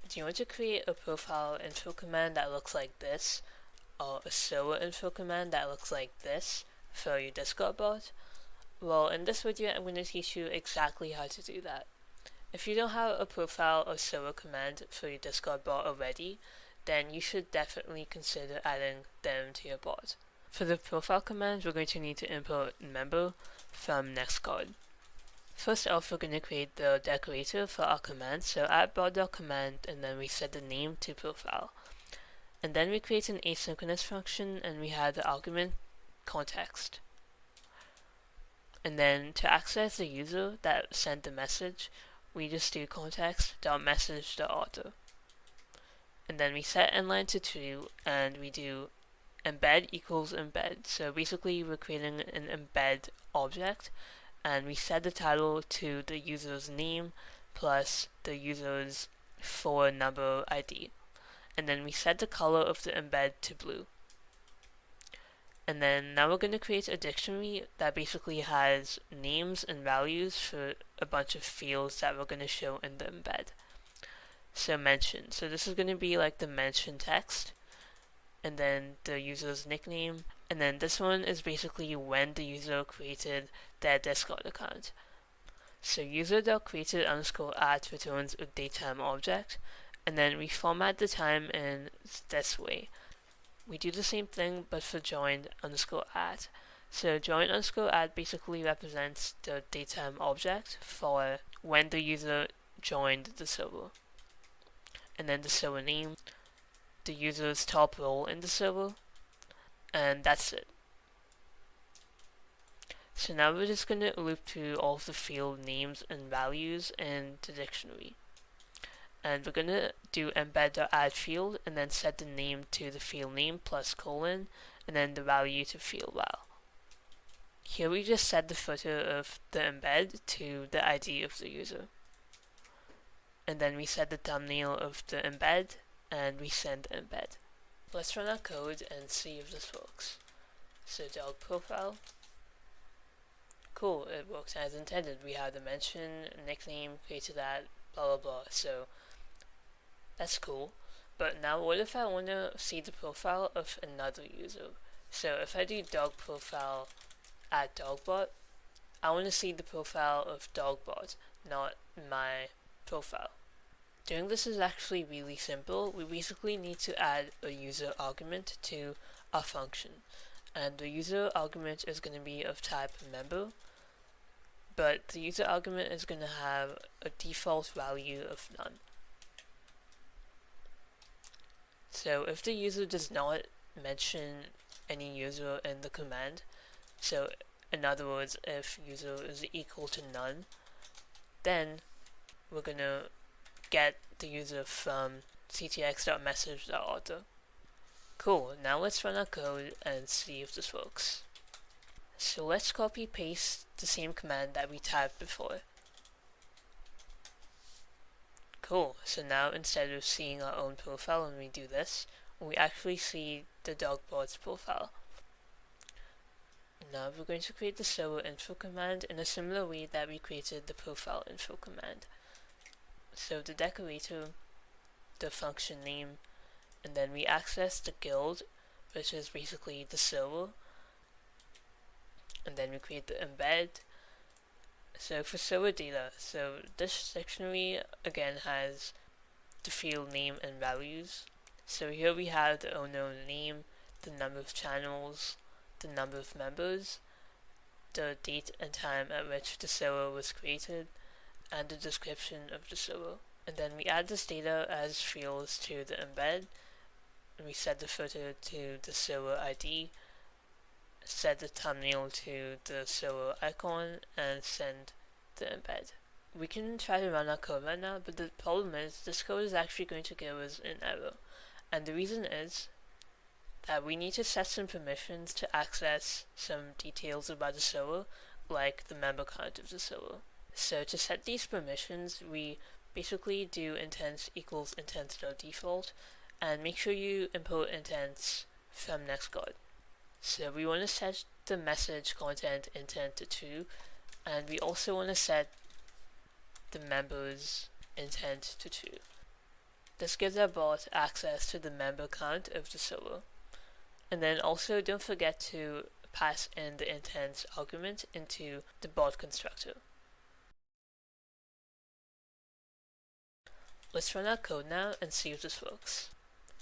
Do you want to create a profile info command that looks like this, or a server info command that looks like this for your Discord bot? Well, in this video I'm going to teach you exactly how to do that. If you don't have a profile or server command for your Discord bot already, then you should definitely consider adding them to your bot. For the profile command, we're going to need to import member from Nextcord. First off, we're going to create the decorator for our command, so add bot.command and then we set the name to profile. And then we create an asynchronous function and we have the argument context. And then to access the user that sent the message, we just do context.message.author. And then we set endline to true and we do embed equals embed. So basically we're creating an embed object and we set the title to the user's name plus the user's 4-number ID. And then we set the color of the embed to blue. And then now we're going to create a dictionary that basically has names and values for a bunch of fields that we're going to show in the embed. So mention. So this is going to be like the mention text, and then the user's nickname, and then this one is basically when the user created their Discord account. So user.created_at returns a datetime object, and then we format the time in this way. We do the same thing but for joined_at. So join_at basically represents the datetime object for when the user joined the server. And then the server name, the user's top role in the server, and that's it. So now we're just going to loop through all of the field names and values in the dictionary. And we're going to do embed.add field and then set the name to the field name plus colon and then the value to field val. Here we just set the footer of the embed to the ID of the user. And then we set the thumbnail of the embed and we send embed. Let's run our code and see if this works. So dog profile. Cool, it works as intended. We have the mention, nickname, created that, blah blah blah. So that's cool. But now what if I want to see the profile of another user? So if I do dog profile at dogbot, I want to see the profile of dogbot, not my profile. Doing this is actually really simple. We basically need to add a user argument to our function. And the user argument is going to be of type member, but the user argument is going to have a default value of none. So if the user does not mention any user in the command, so in other words, if user is equal to none, then we're going to get the user from ctx.message.author. Cool, now let's run our code and see if this works. So let's copy paste the same command that we typed before. Cool, so now instead of seeing our own profile when we do this, we actually see the dogbot's profile. Now we're going to create the server info command in a similar way that we created the profile info command. So the decorator, the function name, and then we access the guild, which is basically the server, and then we create the embed. So for server data, so this dictionary again has the field name and values. So here we have the owner name, the number of channels, the number of members, the date and time at which the server was created, and the description of the server. And then we add this data as fields to the embed, and we set the footer to the server ID, set the thumbnail to the server icon, and send the embed. We can try to run our code right now, but the problem is this code is actually going to give us an error. And the reason is that we need to set some permissions to access some details about the server, like the member count of the server. So to set these permissions, we basically do intents equals intents.default, and make sure you import intents from Nextcord. So we want to set the message content intent to true, and we also want to set the members intent to true. This gives our bot access to the member count of the server. And then also don't forget to pass in the intents argument into the bot constructor. Let's run our code now and see if this works.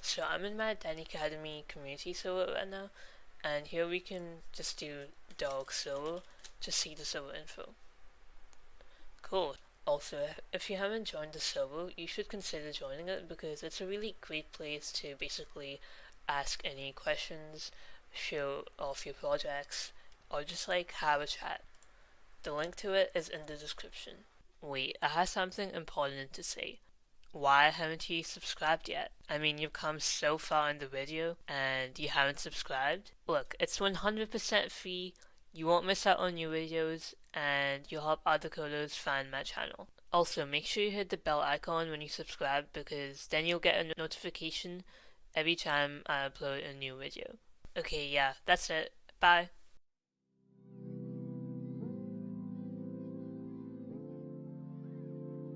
So I'm in my Dan Academy community server right now, and here we can just do dog server to see the server info. Cool. Also, if you haven't joined the server, you should consider joining it because it's a really great place to basically ask any questions, show off your projects, or just like have a chat. The link to it is in the description. Wait, I have something important to say. Why haven't you subscribed yet? I mean, you've come so far in the video and you haven't subscribed? Look, it's 100% free, you won't miss out on new videos, and you'll help other coders find my channel. Also, make sure you hit the bell icon when you subscribe because then you'll get a notification every time I upload a new video. Okay, yeah, that's it. Bye.